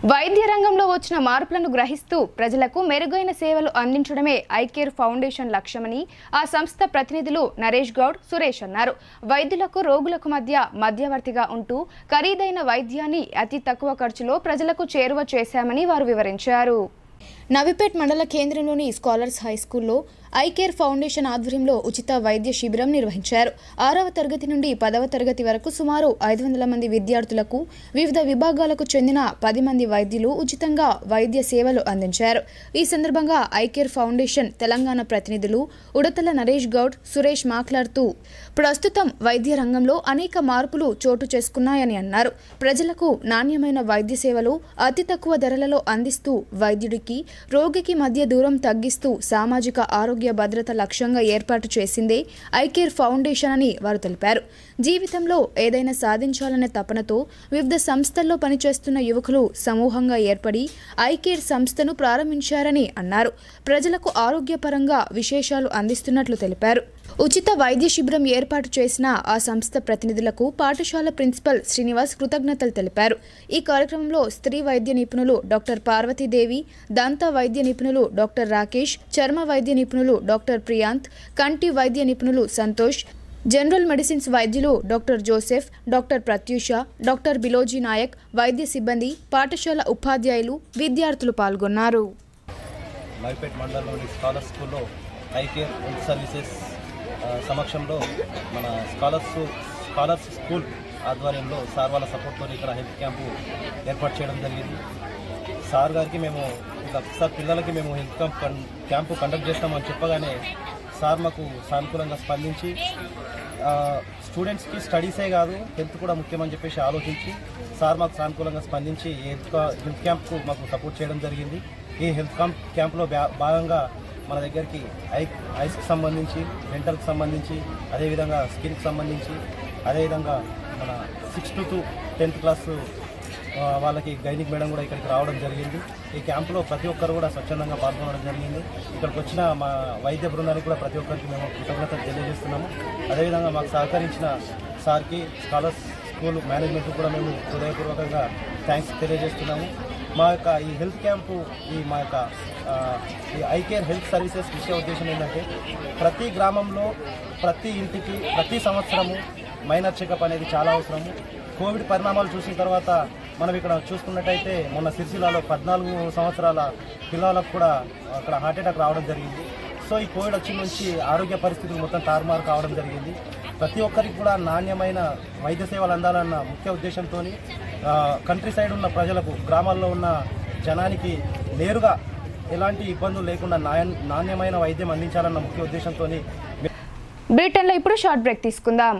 వైద్య రంగంలో వచ్చిన మార్పులను గ్రహిస్తూ ప్రజలకు మెరుగైన సేవలు అందించడమే ఐకేర్ ఫౌండేషన్ లక్ష్యమని ఆ సంస్థ ప్రతినిధులు నరేష్ గౌడ్, సురేష్ అన్నారు. వైద్యులకు, రోగులకు మధ్యవర్తిగా ఉంటూ ఖరీదైన వైద్యాన్ని అతి తక్కువ ఖర్చులో ప్రజలకు చేరువ చేశామని వారు వివరించారు. నవిపేట్ మండల కేంద్రంలోని స్కాలర్స్ హై స్కూల్లో ఐకేర్ ఫౌండేషన్ ఆధ్వర్యంలో ఉచిత వైద్య శిబిరం నిర్వహించారు. 6వ తరగతి నుండి 10వ తరగతి వరకు సుమారు 500 మంది విద్యార్థులకు వివిధ విభాగాలకు చెందిన 10 మంది వైద్యులు ఉచితంగా వైద్య సేవలు అందించారు. ఈ సందర్భంగా ఐకేర్ ఫౌండేషన్ తెలంగాణ ప్రతినిధులు ఉడతల నరేష్ గౌడ్, సురేష్ మాట్లాడుతూ ప్రస్తుతం వైద్య రంగంలో అనేక మార్పులు చోటు చేసుకున్నాయని అన్నారు. ప్రజలకు నాణ్యమైన వైద్య సేవలు అతి తక్కువ ధరలలో అందిస్తూ వైద్యుడికి, రోగికి మధ్య దూరం తగ్గిస్తూ సామాజిక ఆరోగ్య భద్రత లక్ష్యంగా ఏర్పాటు చేసిందే ఐకేర్ ఫౌండేషన్ అని వారు తెలిపారు. జీవితంలో ఏదైనా సాధించాలనే తపనతో వివిధ సంస్థల్లో పనిచేస్తున్న యువకులు సమూహంగా ఏర్పడి ఐకేర్ సంస్థను ప్రారంభించారని అన్నారు. ప్రజలకు ఆరోగ్యపరంగా విశేషాలు అందిస్తున్నట్లు తెలిపారు. ఉచిత వైద్య శిబిరం ఏర్పాటు చేసిన ఆ సంస్థ ప్రతినిధులకు పాఠశాల ప్రిన్సిపల్ శ్రీనివాస్ కృతజ్ఞతలు తెలిపారు. ఈ కార్యక్రమంలో స్త్రీ వైద్య నిపుణులు డాక్టర్ పార్వతీదేవి, దంత వైద్య నిపుణులు డాక్టర్ రాకేష్, చర్మ వైద్య నిపుణులు డాక్టర్ ప్రియాంత్, కంటి వైద్య నిపుణులు సంతోష్, జనరల్ మెడిసిన్స్ వైద్యులు doctor Joseph, doctor Pratyusha, doctor Biloji Naik, వైద్య సిబ్బంది, పాఠశాల ఉపాధ్యాయులు, విద్యార్థులు పాల్గొన్నారు. ఐకేర్ హెల్త్ సర్వీసెస్ సమక్షంలో మన స్కాలర్స్ స్కూల్ ఆధ్వర్యంలో సార్ వాళ్ళ సపోర్ట్తో ఇక్కడ హెల్త్ క్యాంపు ఏర్పాటు చేయడం జరిగింది. సార్ గారికి మేము సార్ పిల్లలకి మేము హెల్త్ క్యాంపు కండక్ట్ చేస్తామని చెప్పగానే సార్ మాకు సానుకూలంగా స్పందించి స్టూడెంట్స్కి స్టడీసే కాదు హెల్త్ కూడా ముఖ్యమని చెప్పేసి ఆలోచించి సార్ మాకు సానుకూలంగా స్పందించి హెల్త్ క్యాంప్కు మాకు సపోర్ట్ చేయడం జరిగింది. ఈ హెల్త్ క్యాంప్లో భాగంగా మన దగ్గరికి ఐస్కి సంబంధించి, డెంటల్కి సంబంధించి, అదేవిధంగా స్కిన్కి సంబంధించి, అదేవిధంగా మన 6th to 10th క్లాస్ వాళ్ళకి గైనిక్ మేడం కూడా ఇక్కడికి రావడం జరిగింది. ఈ క్యాంపులో ప్రతి ఒక్కరు కూడా స్వచ్ఛందంగా పాల్గొనడం జరిగింది. ఇక్కడికి వచ్చిన మా వైద్య బృందానికి కూడా ప్రతి ఒక్కరికి మేము కృతజ్ఞతలు తెలియజేస్తున్నాము. అదేవిధంగా మాకు సహకరించిన సార్కి, స్కాలర్స్ స్కూల్ మేనేజ్మెంట్కి కూడా మేము హృదయపూర్వకంగా థ్యాంక్స్ తెలియజేస్తున్నాము. మా యొక్క ఈ హెల్త్ క్యాంపు మా యొక్క ఈ ఐకేర్ హెల్త్ సర్వీసెస్ విషయ ఉద్దేశం ఏంటంటే ప్రతి గ్రామంలో, ప్రతి ఇంటికి ప్రతి సంవత్సరము మైనర్ చెకప్ అనేది చాలా అవసరము. కోవిడ్ పరిణామాలు చూసిన తర్వాత మనం ఇక్కడ చూసుకున్నట్టయితే మొన్న సిరిసిల్లలో 14 సంవత్సరాల పిల్లలకు కూడా అక్కడ హార్ట్ అటాక్ రావడం జరిగింది. సో ఈ కోవిడ్ వచ్చిన నుంచి ఆరోగ్య పరిస్థితులు మొత్తం తారుమారు కావడం జరిగింది. ప్రతి ఒక్కరికి కూడా నాణ్యమైన వైద్య సేవలు అందాలన్న ముఖ్య ఉద్దేశంతో కంట్రీ సైడ్ ఉన్న ప్రజలకు, గ్రామాల్లో ఉన్న జనానికి నేరుగా ఎలాంటి ఇబ్బందులు లేకుండా నాణ్యమైన వైద్యం అందించాలన్న ముఖ్య ఉద్దేశంతో బ్రిటన్లో ఇప్పుడు షార్ట్ బ్రేక్ తీసుకుందాం.